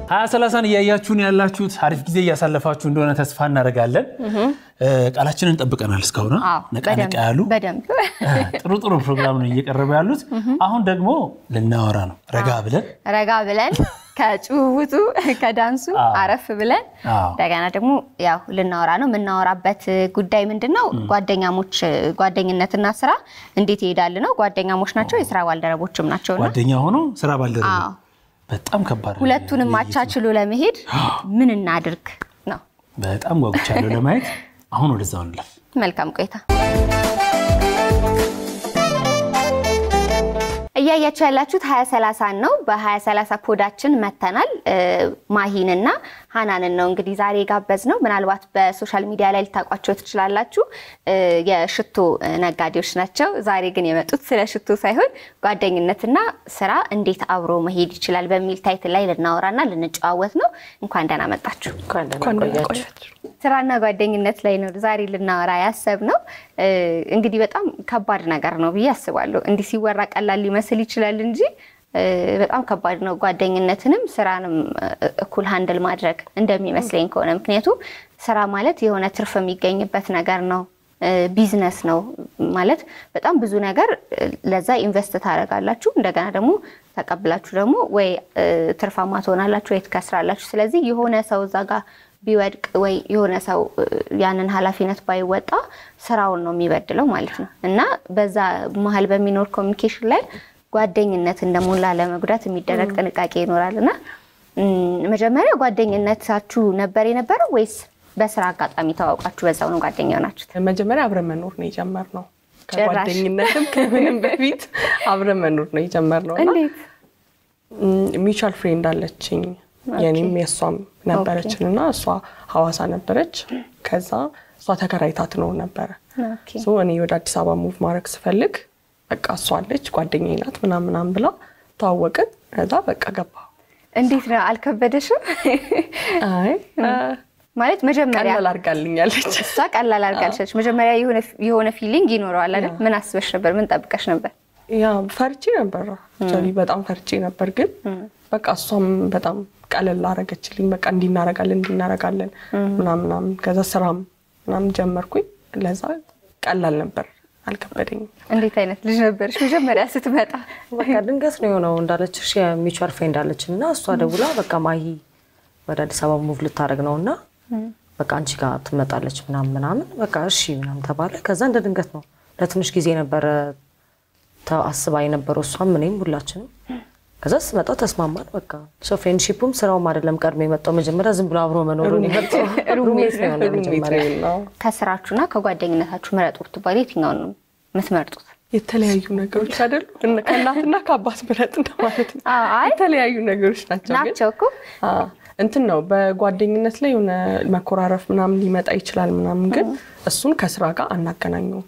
2030 እያያችሁን ያላችሁት አሪፍ ጊዜ እያሳለፋችሁ እንደሆነ ተስፋ እናደርጋለን ቃላችንን እንጠብቀናል እስካሁን ነቃነቃ ያሉ ጥሩ ፕሮግራም ነው እየቀረበ ያሉት አሁን ደግሞ ልናወራ ነው ረጋ ብለን ከጭውውቱ ከዳንሱ አረፍ ብለን ደጋና ደግሞ ያው ልናወራ ነው ምናወራበት ጉዳይ ምንድነው ጓደኝነትና ስራ እንዴት ይሄዳል ነው ጓደኛሞች ናቸው የስራ ባልደረቦችም ናቸው ነው ጓደኛ ሆኖ ስራ ባልደረቦች በጣም ከባድ ነው ሁለቱንም ማቻችሎ ለመሄድ ምን እናድርግ ነው በጣም ጓጉቻለሁ ለማየት አሁን ወደዛው እንለፍ መልካም ቆይታ እያያችሁ ያላችሁት 2030 ነው በ2030 ፖዳችን መተናል ማሂንና ሃናንን ነው እንግዲህ ዛሬ ጋበዝነው ምናልባት በሶሻል ሚዲያ ላይ ልታቋቸው ትችላላችሁ የሽቶ ነጋዴዎች ናቸው ዛሬ ግን የመጡት ስለ ሽቶ ሳይሆን ጓደኝነትና ስራ እንዴት አብሮ መሄድ ይችላል በሚል ታይትል ላይ ልናወራና ልንጨዋወት ነው እንኳን ደህና መጣችሁ እንኳን ደህና ቆያችሁ ስራና ጓደኝነት ላይ ነው ዛሬ ልናወራ ያሰብነው እንግዲህ በጣም ከባድ ነገር ነው ብዬ አስባለሁ እንዲህ ሲወራ ቀላል ሊመስል ይችላል እንጂ በጣም ከባድ ነው ጓደኝነትንም ስራንም እኩል ሃንድል ማድረግ እንደሚመስለኝ ከሆነ ምክንያቱም ስራ ማለት የሆነ ትርፍ የሚገኝበት ነገር ነው ቢዝነስ ነው ማለት በጣም ብዙ ነገር ለዛ ኢንቨስት ታደርጋላችሁ እንደገና ደግሞ ተቀብላችሁ ደግሞ ወይ ትርፋማ ትሆናላችሁ ወይ ትከስራላችሁ ስለዚህ የሆነ ሰው ዛጋ ቢወድቅ ወይ የሆነ ሰው ያንን ኃላፊነት ባይወጣ ስራውን ነው የሚበድለው ማለት ነው እና በዛ መሃል በሚኖር ኮሙኒኬሽን ላይ ጓደኝነት እንደሞላ ለመጉዳት የሚደረግ ጥንቃቄ ይኖራልና መጀመሪያ ጓደኝነታችሁ የነበረው ወይስ በስራ አጋጣሚ ተዋውቃችሁ በዛው ነው ጓደኛው ናችሁ መጀመሪያ አብረን መኖር ነው የጀመርነው ከጓደኝነትም ከምንም በፊት አብረን መኖር ነው የጀመርነው እንዴት ሚቹዋል ፍሬንድ አለችኝ የኔም የሷም ነበረችና እሷ ሐዋሳ ነበረች ከዛ እሷ ተከራይታት ነው ነበር ሶ እኔ ወደ አዲስ አበባ ሙቭ ማድረግ ስፈልግ በቃ እሷ አለች ጓደኛዬ ናት ምናምን ብላ ተዋወቅን ከዛ በቃ ገባ እንዴት ነው አልከበደሽም አይ ማለት መጀመሪያ ቀላል አርጋልኛለች እሷ ቀላል አርጋልሽ መጀመሪያ የሆነ ፊሊንግ ይኖራል አይደል ምን አስበሽ ነበር ምን ጠብቀሽ ነበር ያ ፈርቼ ነበር ጀሊ በጣም ፈርቼ ነበር ግን በቃ እሷም በጣም ቀለል አረጋችልኝ በቃ እንዲናረጋለን ምናምን ከዛ ስራም ምናምን ጀመርኩኝ ለዛ ቀላል ነበር አልከበደኝም እንዴት አይነት ልጅ ነበርሽ መጀመሪያ ስትመጣ በቃ ድንገት ነው የሆነው እንዳለችሽ የሚቹዋል ፍሬንድ አለችና እሷ ደውላ በቃ ማሂ ወደ አዲስ አበባ ሙቭ ልታረግ ነውና በቃ አንቺ ጋር ትመጣለች ምናምን በቃ እሺ ምናምን ተባለ ከዛ እንደ ድንገት ነው ለትንሽ ጊዜ ነበር ታስባ የነበረው እሷም እኔም ሁላችንም ከዛ ስመጣ ተስማማን በቃ ሶ ፍሬንድሺፑም ስራውም አይደለም ቀድሞ የመጣው መጀመሪያ ዝም ብሎ አብሮ መኖሩን ይመጣው ሩሜት ነው መጀመሪያ ከስራችሁና ከጓደኝነታችሁ መረጡት ባለ የትኛው ነው የምትመርጡት የተለያዩ ነገሮች አይደሉ ከእናትና ከአባት መረጥ ማለት ነው የተለያዩ ነገሮች ናቸው እኮ እንትን ነው በጓደኝነት ላይ የሆነ መኮራረፍ ምናምን ሊመጣ ይችላል ምናምን ግን እሱን ከስራ ጋር አናገናኘው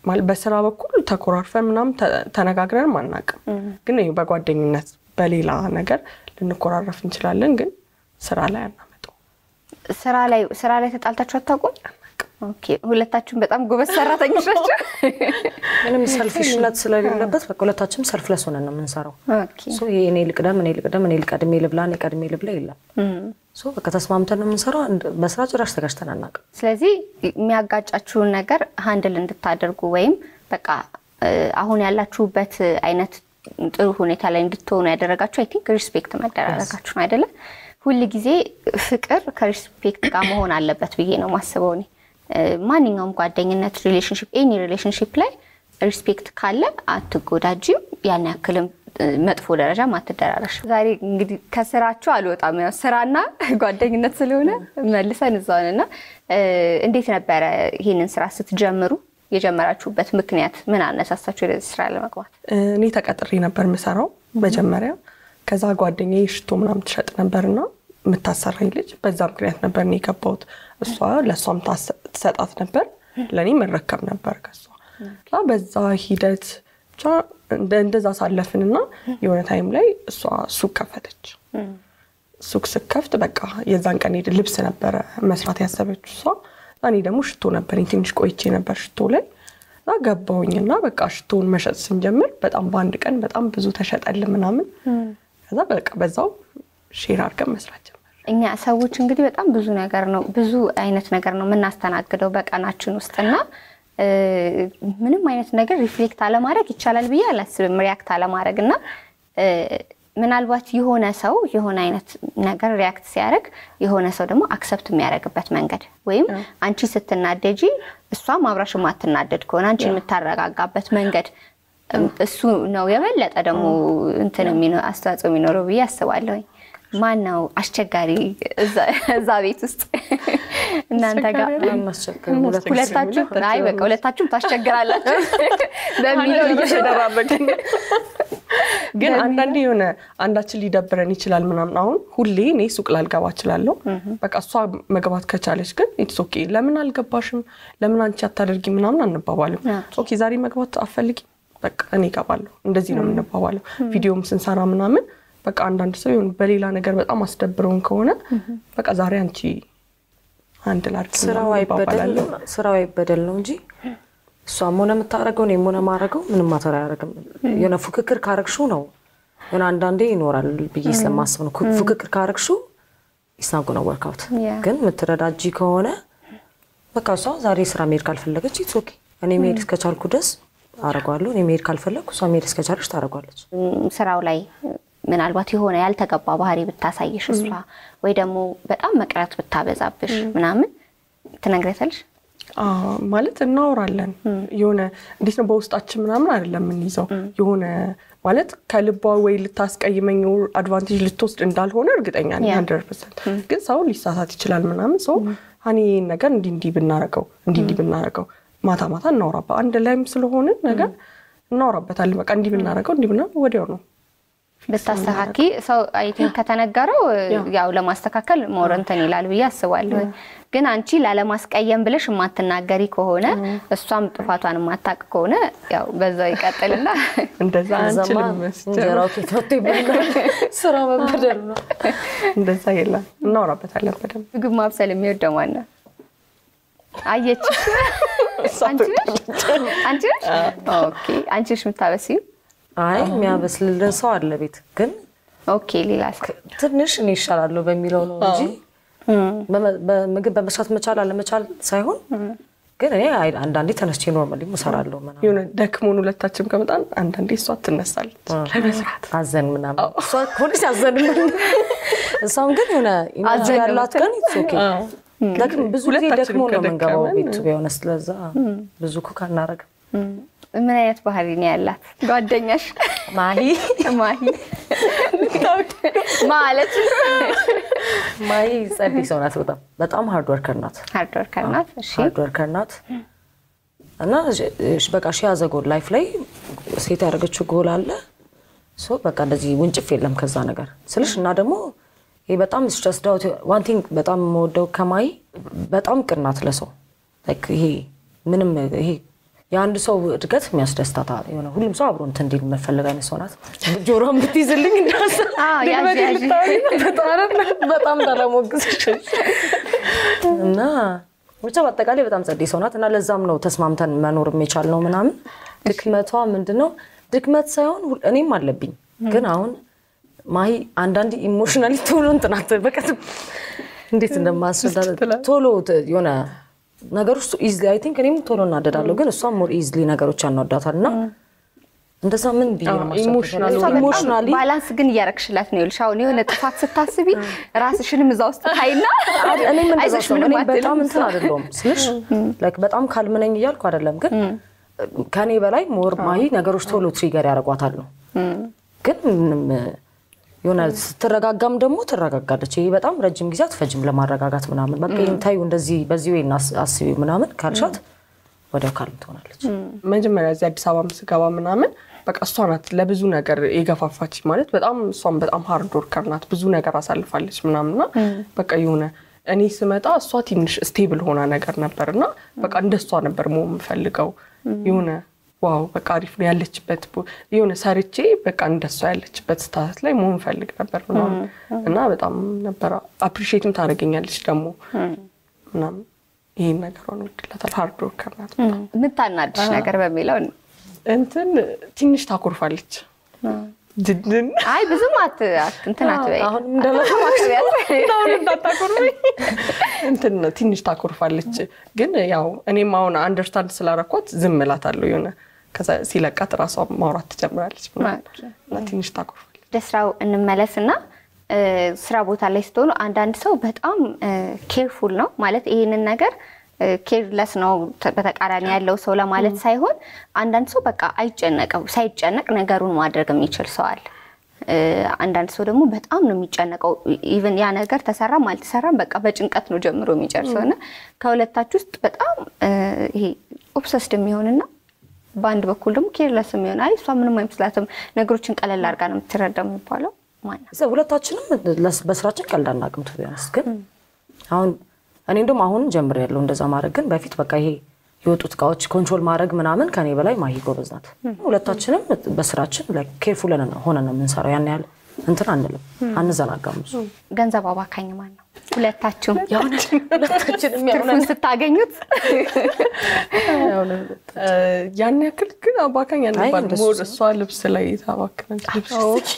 ማለት በስራ በኩል ተኮራርፈን ምናምን ተነጋግረን ማናቀም ግን በጓደኝነት በሌላ ነገር ልንኮራረፍ እንችላለን ግን ስራ ላይ አናመጣው ስራ ላይ ተጣልታችሁ አታውቁም ኦኬ ሁለታችሁም በጣም ጎበዝ ሰራተኞች ናችሁ ምንም ሰልፊሽነት ስለሌለበት በቃ ሁለታችንም ሰልፍለስ ሆነን ነው የምንሰራው ሶ እኔ ልቀደም ልቀድሜ ልብላ ይላል ሶ በቃ ተስማምተን ነው የምንሰራው በስራ ጭራሽ ተጋጭተን አናውቅም ስለዚህ የሚያጋጫችሁን ነገር ሃንድል እንድታደርጉ ወይም በቃ አሁን ያላችሁበት አይነት ጥሩ ሁኔታ ላይ እንድትሆኑ ያደረጋችሁ አይ ቲንክ ሪስፔክት መደራረጋችሁ ነው አይደለ ሁሉ ጊዜ ፍቅር ከሪስፔክት ጋር መሆን አለበት ብዬ ነው ማስበው እኔ ማንኛውም ጓደኝነት ሪሌሽንሺፕ ኤኒ ሪሌሽንሺፕ ላይ ሪስፔክት ካለ አትጎዳጂም ያን ያክልም መጥፎ ደረጃ ማትደራረሽ ዛሬ እንግዲህ ከስራችሁ አልወጣም ያው ስራና ጓደኝነት ስለሆነ መልሰን እዛውንና እንዴት ነበር ይሄንን ስራ ስትጀምሩ የጀመራችሁበት ምክንያት ምን አነሳሳችሁ ወደዚህ ስራ ለመግባት እኔ ተቀጥሬ ነበር መሰራው መጀመሪያ ከዛ ጓደኛዬ ሽቶ ምናምን ትሸጥ ነበርና መታሰራይ ልጅ በዛ ምክንያት ነበር እኔ ገባሁት እሷ ለሷም ተሰጣት ነበር ለኔ መረከብ ነበር ከሷ በዛ ሂደት ብቻ እንደዛ ሳለፍንና የሆነ ታይም ላይ እሷ ሱቅ ከፈተች ሱቅ ስከፍት በቃ የዛን ቀን ልብስ ነበር መስራት ያሰበችው እሷ እኔ ደግሞ ሽቶ ነበር ትንሽ ቆይቼ ነበር ሽቶ ላይ ገባሁኝና በቃ ሽቶን መሸጥ ስንጀምር በጣም በአንድ ቀን በጣም ብዙ ተሸጠል ምናምን ከዛ በቃ በዛው ሼር አድርገን መስራት ጀመር። እኛ ሰዎች እንግዲህ በጣም ብዙ አይነት ነገር ነው የምናስተናግደው በቀናችን ውስጥና ምንም አይነት ነገር ሪፍሌክት አለማድረግ ይቻላል ብዬ አላስብም። ሪያክት አለማድረግና ምናልባት የሆነ ሰው የሆነ አይነት ነገር ሪያክት ሲያደርግ የሆነ ሰው ደግሞ አክሰፕት የሚያደርግበት መንገድ ወይም አንቺ ስትናደጂ እሷም አብራሽ ማትናደድ ከሆነ አንቺ የምታረጋጋበት መንገድ እሱ ነው የበለጠ ደግሞ እንትን አስተዋጽኦ የሚኖረው ብዬ አስባለሁ። ማነው አስቸጋሪ እዛ ቤት ውስጥ እናንተ ጋር ሁለታችሁ? አይ በቃ ሁለታችሁም ታስቸግራላችሁ በሚለው እየተደራረግን ግን አንዳንዴ የሆነ አንዳችን ሊደብረን ይችላል ምናምን። አሁን ሁሌ እኔ ሱቅ ላልገባ እችላለሁ። በቃ እሷ መግባት ከቻለች ግን ኢትስ ኦኬ ለምን አልገባሽም ለምን አንቺ አታደርጊ ምናምን አንባባልም። ኦኬ ዛሬ መግባት አፈልጊ በቃ እኔ እገባለሁ እንደዚህ ነው የምንባባለው። ቪዲዮም ስንሰራ ምናምን በቃ አንዳንድ ሰው ይሁን በሌላ ነገር በጣም አስደብረውን ከሆነ በቃ ዛሬ አንቺ አንድ ላርክ ስራው አይበደል ነው እንጂ እሷም ሆነ የምታረገው ነው ሆነ ማረገው ምንም ማተር አያረግም። የሆነ ፉክክር ካረግሽው ነው የሆነ አንዳንዴ ይኖራል ብዬ ስለማስብ ነው። ፉክክር ካረግሽው ኢስናጎ ነው ወርክ አውት። ግን ምትረዳጂ ከሆነ በቃ እሷ ዛሬ ስራ መሄድ ካልፈለገች ኢትስ ኦኬ እኔ መሄድ እስከቻልኩ ድረስ አረጋለሁ። እኔ መሄድ ካልፈለኩ እሷ መሄድ እስከቻለች ታረጋለች። ስራው ላይ ምናልባት የሆነ ያልተገባ ባህሪ ብታሳይሽ እሷ ወይ ደግሞ በጣም መቅረት ብታበዛብሽ ምናምን ትነግረታለሽ? ማለት እናወራለን። የሆነ እንዴት ነው በውስጣችን ምናምን አይደለም እንይዘው የሆነ ማለት ከልቧ ወይ ልታስቀይመኝ አድቫንቴጅ ልትወስድ እንዳልሆነ እርግጠኛ ነኝ 100%። ግን ሰው ሊሳሳት ይችላል ምናምን ሰው አኒ ነገር እንዲህ ብናረገው ማታ እናወራባ አንድ ላይም ስለሆነ ነገር እናወራበታለን። በቃ እንዲህ ብናረገው ወዲያው ነው በታስተካኪ ሰው አይ ቲንክ ከተነገረው ያው ለማስተካከል ሞረንተን ይላል ብዬ አስባለሁ። ግን አንቺ ላለማስቀየም ብለሽ ማትናገሪ ከሆነ እሷም ጥፋቷን ማታቅ ከሆነ ያው በዛው ይቀጥልና እንደዛ አንችልም ጀራው ከተወጥ ይበላል ስራ መበደል ነው። እንደዛ የለም እናወራበታለን በደንብ። ምግብ ማብሰል የሚወደው ማን ነው? አየች አንቺ ኦኬ አንቺሽ የምታበሲው? አይ የሚያበስልልን ሰው አለ ቤት ግን ኦኬ ሌላስ ትንሽ እኔ ይሻላለሁ በሚለው ነው እንጂ በምግብ በመስራት መቻል አለመቻል ሳይሆን ግን እኔ አንዳንዴ ተነስቼ ኖርማሊ እሰራለሁ ምናምን የሆነ ደክሞን ሁለታችንም ከመጣን አንዳንዴ እሷ ትነሳለች ለመስራት አዘን ምናምን እሷ ፖሊስ አዘን እሷም ግን የሆነ ኢነርጂ ያላት ግን ኢትስ ኦኬ ለምን ብዙ ጊዜ ደክሞ ነው የምንገባው ቤት ቢሆን ስለዛ ብዙ ኩክ አናረግም። ምን አይነት ባህሪ ነው ያላት ጓደኛሽ? ማሂ ማለት ማሂ ጸዲ ሰው ናት። በጣም ሃርድ ወርከር ናት። እሺ ሃርድ ወርከር ናት እና በቃ ሺያዘ ጎል ላይፍ ላይ ሴት ያደረገችው ጎል አለ ሶ በቃ እንደዚህ ውንጭፍ የለም ከዛ ነገር ስልሽ እና ደግሞ ይሄ በጣም ስትረስ ዳውት ዋን ቲንግ በጣም ወደው ከማይ በጣም ቅናት ለሰው ላይክ ይሄ ምንም ይሄ የአንድ ሰው እድገት የሚያስደስታታ የሆነ ሁሉም ሰው አብሮ እንትን እንዲል መፈለግ አይነት ሰው ናት። ጆሮም ብትይዝልኝ እንዳስ በጣም ተለሞግስሽ እና ብቻ በአጠቃላይ በጣም ጸዴ ሰው ናት እና ለዛም ነው ተስማምተን መኖር የቻልነው ምናምን። ድክመቷ ምንድነው? ድክመት ሳይሆን እኔም አለብኝ ግን አሁን ማሂ አንዳንድ ኢሞሽናሊ ቶሎ እንትናት በቃ እንዴት እንደማስረዳ ቶሎ የሆነ ነገሮች ኢዝሊ አይ ቲንክ እኔም ቶሎ እናደዳለሁ ግን እሷም ሞር ኢዝሊ ነገሮች ያናወዳታልና እንደዛ ምን ኢሞሽናሊ ባላንስ ግን እያረክሽላት ነው ይልሻው ነው የሆነ ጥፋት ስታስቢ ራስሽንም እዛ ውስጥ ታይና እኔ ምን አይዞሽ ምንም በጣም እንትን አይደለም ስልሽ ላይክ በጣም ካልመነኝ ይያልኩ አይደለም ግን ከኔ በላይ ሞር ማሂ ነገሮች ቶሎ ትሪገር ያረጋታል ነው ግን የሆነ ስትረጋጋም ደግሞ ትረጋጋለች። ይሄ በጣም ረጅም ጊዜ አትፈጅም ለማረጋጋት ምናምን በቃ እንታዩ እንደዚህ በዚህ ወይ አስቢ ምናምን ካልሻት ወዲያው ካልም ትሆናለች። መጀመሪያ እዚህ አዲስ አበባ ስገባ ምናምን በቃ እሷ ናት ለብዙ ነገር የገፋፋች ማለት በጣም ሃርድ ወርከር ናት። ብዙ ነገር አሳልፋለች ምናምንና በቃ የሆነ እኔ ስመጣ እሷ ትንሽ ስቴብል ሆና ነገር ነበርና በቃ እንደሷ ነበር መሆን የምፈልገው የሆነ ዋው በቃ አሪፍ ነው ያለችበት የሆነ ሰርቼ በቃ እንደሷ ያለችበት ስታተስ ላይ መሆን ፈልግ ነበር እና በጣም ነበር አፕሪሺየትም ታደርገኛለች ደግሞ ምናምን ይሄን ነገር ነው ወድላታል። ሃርድ ወርከር ናት። ምታናድሽ ነገር በሚለው እንትን ትንሽ ታኮርፋለች ድድን አይ ብዙም እንትን አትበይ አሁን እንዳታቆርበኝ እንትን ትንሽ ታኮርፋለች ግን ያው እኔም አሁን አንደርስታንድ ስላረኳት ዝም እላታለሁ የሆነ ከዛ ሲለቃት ራሷ ማውራት ትጀምራለች እና ትንሽ ታኮርፋለች ደስራው እንመለስና ስራ ቦታ ላይ ስትሆኑ አንዳንድ ሰው በጣም ኬርፉል ነው ማለት ይሄንን ነገር ኬርለስ ነው በተቃራኒ ያለው ሰው ለማለት ሳይሆን አንዳንድ ሰው በቃ አይጨነቀው ሳይጨነቅ ነገሩን ማድረግ የሚችል ሰው አለ አንዳንድ ሰው ደግሞ በጣም ነው የሚጨነቀው ኢቭን ያ ነገር ተሰራም አልተሰራም በቃ በጭንቀት ነው ጀምሮ የሚጨርሰውና ከሁለታችሁ ውስጥ በጣም ይሄ ኦብሰስድ የሚሆንና በአንድ በኩል ደግሞ ኬርለስ የሚሆን አይ እሷ ምንም አይመስላትም ነገሮችን ቀለል አድርጋ ነው የምትረዳው የሚባለው ማለት ነው ሁለታችንም በስራችን ቀልድ አናውቅም ተቢያንስ ግን አሁን እኔ እንደውም አሁን ጀምር ያለው እንደዛ ማድረግ ግን በፊት በቃ ይሄ የወጡት ቃዎች ኮንትሮል ማድረግ ምናምን ከኔ በላይ ማሂ ጎበዝ ናት ሁለታችንም በስራችን ላይክ ኬርፉል ሆነን ነው የምንሰራው ያን ያህል እንትን አንልም አንዘናጋም ብዙ ገንዘብ አባካኝ ማን ነው ሁለታችሁ ሁለታችንም ትርፉን ስታገኙት ያን ያክል ግን አባካኝ አንባል ሞድ እሷ ልብስ ላይ ታባክናለች ኦኬ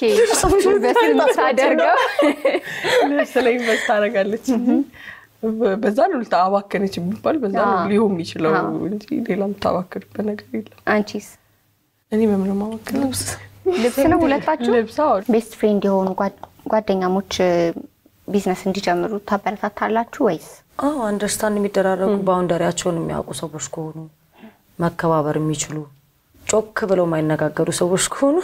በስንት ታደርገው ልብስ ላይ ኢንቨስት ታደርጋለች በዛ ነው ታባከነች ቢባል በዛ ነው ሊሆን የሚችለው እንጂ ሌላም ታባከርበት ነገር የለም አንቺስ እኔ ምንም ማባከን ልብስ ነው ሁለታችሁ ልብሳው ቤስት ፍሬንድ የሆኑ ጓደኛሞች ቢዝነስ እንዲጀምሩ ታበረታታላችሁ ወይስ አንደርስታንድ የሚደራረጉ ባውንደሪያቸውን የሚያውቁ ሰዎች ከሆኑ መከባበር የሚችሉ ጮክ ብለው ማይነጋገሩ ሰዎች ከሆኑ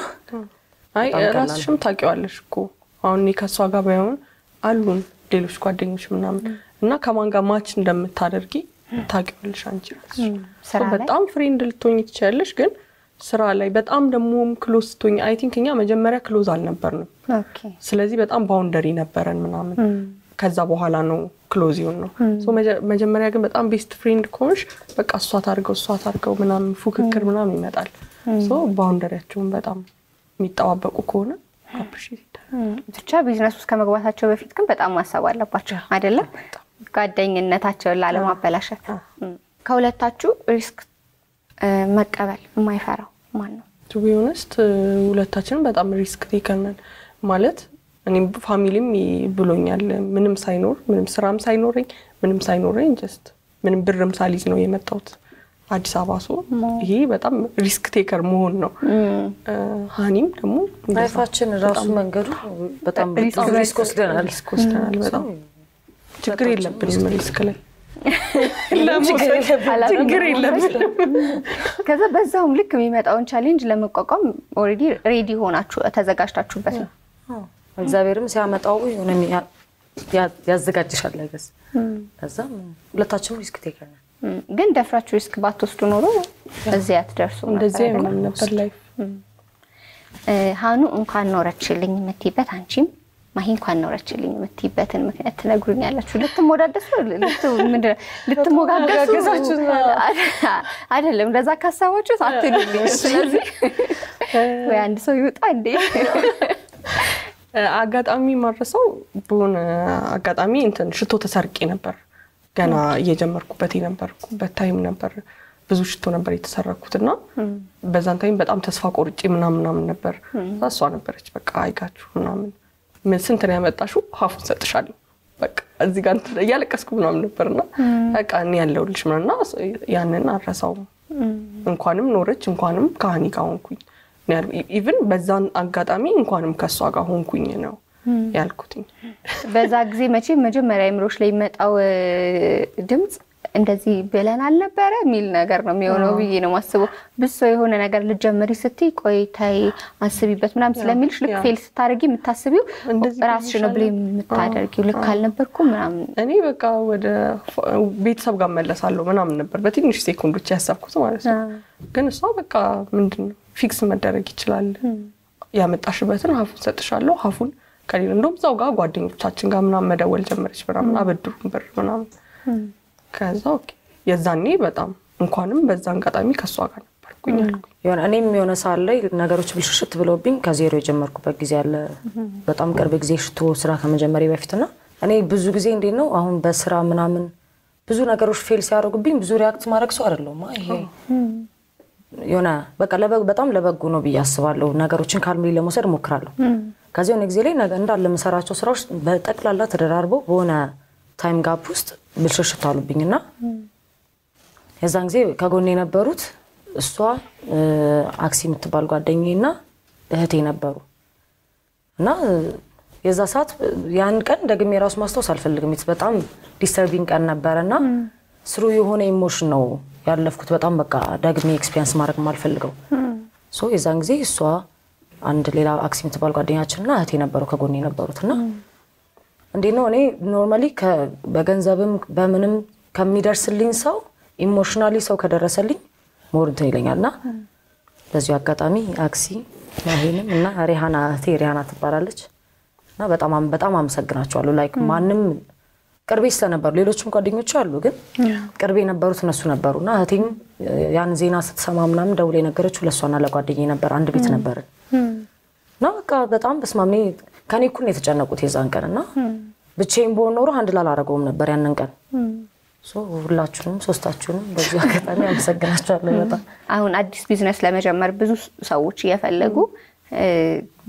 አይ ራስሽም ታውቂዋለሽ እኮ አሁን እኔ ከሷ ጋር ባይሆን አሉን ሌሎች ጓደኞች ምናምን እና ከማን ጋር ማች እንደምታደርጊ ታውቂዋለሽ አንቺ ራስሽ በጣም ፍሬንድ ልትሆኚ ትችያለሽ ግን ስራ ላይ በጣም ደግሞ ክሎዝ ትሆኚ አይ ቲንክ እኛ መጀመሪያ ክሎዝ አልነበርንም ኦኬ ስለዚህ በጣም ባውንደሪ ነበረን ምናምን ከዛ በኋላ ነው ክሎዝ ይሁን ነው ሶ መጀመሪያ ግን በጣም ቤስት ፍሬንድ ኮንሽ በቃ እሷ ታርገው ምናምን ፉክክር ምናምን ይመጣል ሶ ባውንደሪያቸውን በጣም የሚጣባበቁ ከሆነ አፕሪሺየት ብቻ ቢዝነስ ውስጥ ከመግባታቸው በፊት ግን በጣም ማሰብ አለባቸው አይደለ ጓደኝነታቸውን ላለማበላሸት ከሁለታችሁ ሪስክ መቀበል የማይፈራው ማን ነው to be honest ሁለታችንም በጣም ሪስክ ቴከር ነን ማለት እኔም ፋሚሊም ብሎኛል ምንም ሳይኖር ምንም ስራም ሳይኖረኝ just ምንም ብርም ሳሊዝ ነው የመጣሁት አዲስ አበባ ሶ ይሄ በጣም ሪስክ ቴከር መሆን ነው ሃኒም ደግሞ ላይፋችን ራሱ መንገዱ በጣም ሪስክ ወስደናል በጣም ችግር የለብንም ሪስክ ላይ ችግር የለብንም ከዛ በዛውም ልክ የሚመጣውን ቻሌንጅ ለመቋቋም ኦሬዲ ሬዲ ሆናችሁ ተዘጋጅታችሁበት ነው እግዚአብሔርም ሲያመጣው የሆነ ያዘጋጅሻል አይገስ ከዛም ሁለታችንም ሪስክ ቴከር ነን ግን ደፍራችሁ ሪስክ ባትወስዱ ኖሮ እዚያ አትደርሱ እንደዚህ ነበር ላይፍ ሃኑ እንኳን ኖረችልኝ የምትይበት አንቺም ማሂ እንኳን ኖረችልኝ የምትይበትን ምክንያት ትነግሩኛላችሁ ልትሞዳደሱ ልትሞጋገሳችሁ አይደለም እንደዛ ካሳባችሁ አትሉኝ ስለዚህ ወይ አንድ ሰው ይውጣ እንዴ አጋጣሚ ማረሰው በሆነ አጋጣሚ እንትን ሽቶ ተሰርቄ ነበር ገና እየጀመርኩበት የነበርኩበት ታይም ነበር ብዙ ሽቶ ነበር የተሰረኩትና በዛን ታይም በጣም ተስፋ ቆርጬ ምናምን ነበር እሷ ነበረች በቃ አይጋችሁ ምናምን ምን ስንት ነው ያመጣሽው ሀፉን ሰጥሻለሁ በቃ እዚህ ጋር ያለቀስኩ ምናምን ነበርና በቃ እኔ ያለውልሽ ምናና ያንን አረሳው እንኳንም ኖረች እንኳንም ካህኒ ጋር ሆንኩኝ ኢቭን በዛን አጋጣሚ እንኳንም ከሷ ጋር ሆንኩኝ ነው ያልኩትኝ በዛ ጊዜ መጀመሪያ አይምሮሽ ላይ መጣው ድምጽ እንደዚህ ብለን አልነበረ ሚል ነገር ነው የሚሆነው ብዬ ነው ማስበው ብሶ የሆነ ነገር ልጀምሪ ስትይ ቆይታይ አስቢበት ምናምን ስለሚልሽ ልክ ፌል ስታረጊ የምታስቢው ራስሽ ነው ብሌም የምታደርጊው ልክ አልነበርኩም ምናምን እኔ በቃ ወደ ቤተሰብ ጋር መለሳለሁ ምናምን ነበር በትንሽ ሴኮንዶች ያሳብኩት ማለት ነው ግን እሷ በቃ ምንድነው ፊክስ መደረግ ይችላል ያመጣሽበትን ሀፉን ሰጥሻለሁ ሀፉን ከሌላ እንደውም ዛው ጋር ጓደኞቻችን ጋር ምናምን መደወል ጀመረች ምናምን አበድሩን ብር ምናምን ከዛ ኦኬ የዛኔ በጣም እንኳንም በዛን አጋጣሚ ከሷ ጋር ነበርኩኝ የሆነ እኔም የሆነ ሳል ላይ ነገሮች ብልሽት ብለውብኝ ከዜሮ የጀመርኩበት ጊዜ አለ በጣም ቅርብ ጊዜ ሽቶ ስራ ከመጀመሪያ በፊትና እኔ ብዙ ጊዜ እንዴት ነው አሁን በስራ ምናምን ብዙ ነገሮች ፌል ሲያደርጉብኝ ብዙ ሪአክት ማድረግ ሰው አይደለም ይሄ የሆነ በቃ በጣም ለበጎ ነው ብዬ አስባለሁ ነገሮችን ካልምሊ ለመውሰድ ሞክራለሁ ከዚህ የሆነ ጊዜ ላይ እንዳለ መሰራቸው ስራዎች በጠቅላላ ተደራርበው በሆነ ታይም ጋፕ ውስጥ ብልሽሽት አሉብኝና የዛን ጊዜ ከጎኔ የነበሩት እሷ አክሲ የምትባል ጓደኛዬና እህቴ ነበሩ እና የዛ ሰዓት ያን ቀን ደግሜ ራስ ማስተዋወስ አልፈልግም በጣም ዲስተርቢንግ ቀን ነበርና ስሩ የሆነ ኢሞሽን ነው ያለፍኩት በጣም በቃ ደግሜ ኤክስፒሪየንስ ማድረግ ማልፈልገው ሶ የዛን ጊዜ እሷ አንድ ሌላ አክሲ የምትባል ጓደኛችንና እህቴ ነበሩ ከጎኔ ነበሩትና እንዴ ነው እኔ ኖርማሊ በገንዘብም በምንም ከሚደርስልኝ ሰው ኢሞሽናሊ ሰው ከደረሰልኝ ሞር እንትን ይለኛልና በዚህ አጋጣሚ አክሲ ማሄንም እና ሪሃና ሪሃና ትባላለች እና በጣም አመሰግናቸዋለሁ ላይክ ማንንም ቅርቤ ስለነበሩ ሌሎችም ጓደኞች አሉ ግን ቅርቤ ነበሩት እነሱ ነበሩና እህቴም ያን ዜና ስትሰማ ምናምን ደውላ ነገረችው ለሷና ለጓደኛዬ ነበር አንድ ቤት ነበርን እና በቃ በጣም በስማምኔ ከኔ እኩል የተጨነቁት የዛን ቀንና ብቻዬን በሆነ ኖሮ አንድ ላላረገውም ነበር ያንን ቀን ሶ ሁላችሁንም ሶስታችሁንም በዚህ አጋጣሚ አመሰግናችኋለሁ በጣም አሁን አዲስ ቢዝነስ ለመጀመር ብዙ ሰዎች እየፈለጉ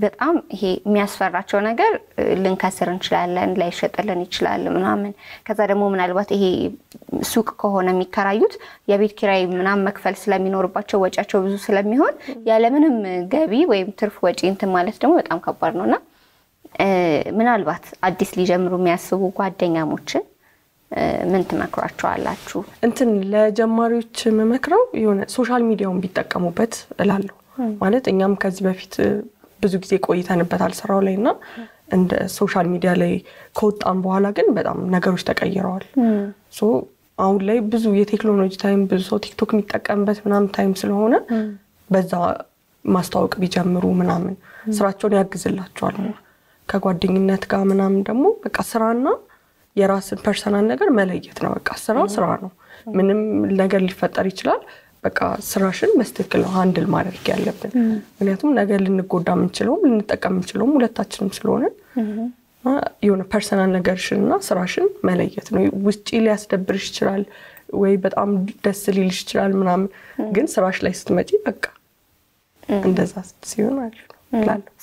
በጣም ይሄ የሚያስፈራቸው ነገር ልንከስር እንችላለን ላይሸጥልን ይችላል ምናምን ከዛ ደግሞ ምናልባት ይሄ ሱቅ ከሆነ የሚከራዩት የቤት ኪራይ ምናምን መክፈል ስለሚኖርባቸው ወጪያቸው ብዙ ስለሚሆን ያለምንም ገቢ ወይም ትርፍ ወጪ እንትን ማለት ደግሞ በጣም ከባድ ነውና ምናልባት አዲስ ሊጀምሩ የሚያስቡ ጓደኛሞችን ምን ትመክሯቸዋላችሁ እንትን ለጀማሪዎች መመክረው የሆነ ሶሻል ሚዲያውን ቢጠቀሙበት እላለሁ ማለት እኛም ከዚህ በፊት ብዙ ጊዜ ቆይተንበታል ስራው ላይና እንደ ሶሻል ሚዲያ ላይ ከወጣን በኋላ ግን በጣም ነገሮች ተቀይረዋል ሶ አሁን ላይ ብዙ የቴክኖሎጂ ታይም ብዙ ሰው ቲክቶክ የሚጠቀምበት ምናምን ታይም ስለሆነ በዛ ማስተዋወቅ ቢጀምሩ ምናምን ስራቸውን ያግዝላቸዋል ከጓደኝነት ጋር ምናምን ደግሞ በቃ ስራና የራስን ፐርሰናል ነገር መለየት ነው በቃ ስራ ነው ምንም ነገር ሊፈጠር ይችላል በቃ ስራሽን በስትክክል ሃንድል ማድረግ ያለብን ምክንያቱም ነገር ልንጎዳ ምንችለው ልንጠቀም ምንችለው ሁለታችንም ስለሆነ የሆነ ፐርሰናል ነገርሽንና ስራሽን መለየት ነው ውጪ ሊያስደብርሽ ይችላል ወይ በጣም ደስ ሊልሽ ይችላል ምናምን ግን ስራሽ ላይ ስትመጪ በቃ እንደዛ ሲሆን አለ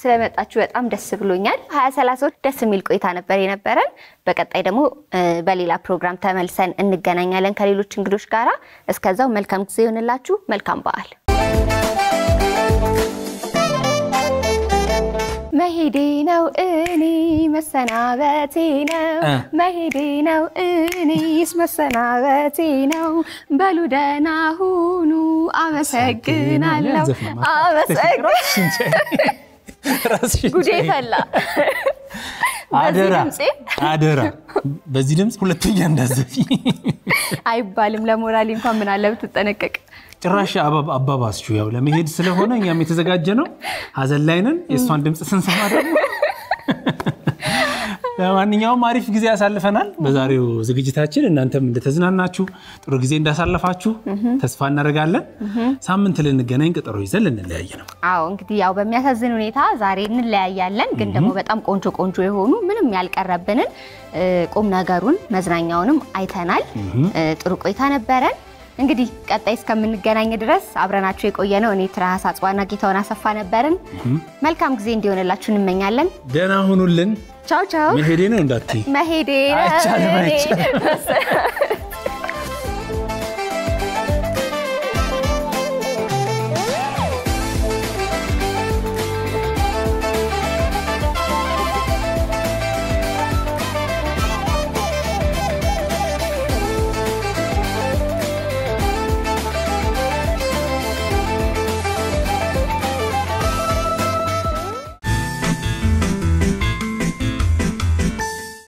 ስለመጣችሁ በጣም ደስ ብሎኛል 2030 ደስ የሚል ቆይታ ነበር የነበረን በቀጣይ ደግሞ በሌላ ፕሮግራም ተመልሰን እንገናኛለን ከሌሎች እንግዶች ጋራ እስከዛው መልካም ጊዜ ይሁንላችሁ መልካም በዓል መሄዴ ነው እኔ መሰናበቴ ነው መሄዴ ነው እኔስ መሰናበቴ ነው በሉ ደህና ሁኑ አመሰግናለሁ ጉዴ ፈላ አደራ በዚህ ድምጽ ሁለተኛ እንዳዘፊ አይባልም ለሞራል እንኳን ምን አለ ብትጠነቀቅ ጭራሽ አባባስቹ ያው ለመሄድ ስለሆነ እኛም የተዘጋጀ ነው ሀዘን ላይ ነን የሷን ድምጽ ስንሰማ ደግሞ ለማንኛውም አሪፍ ጊዜ ያሳልፈናል በዛሬው ዝግጅታችን እናንተም እንደተዝናናችሁ ጥሩ ጊዜ እንዳሳለፋችሁ ተስፋ እናደርጋለን ሳምንት ልንገናኝ ቀጠሮ ይዘን እንለያይ ነው አዎ እንግዲህ ያው በሚያሳዝን ሁኔታ ዛሬ እንለያያለን ግን ደግሞ በጣም ቆንጆ የሆኑ ምንም ያልቀረብንን ቁም ነገሩን መዝናኛውንም አይተናል ጥሩ ቆይታ ነበረን እንግዲህ ቀጣይ እስከምንገናኝ ድረስ አብረናችሁ የቆየነው እኔ ትራሃስ አጽዋና ጌታውን አሰፋ ነበርን መልካም ጊዜ እንዲሆንላችሁ እንመኛለን ደህና ሁኑልን ቻው መሄዴ ነው እንዳትይ መሄዴ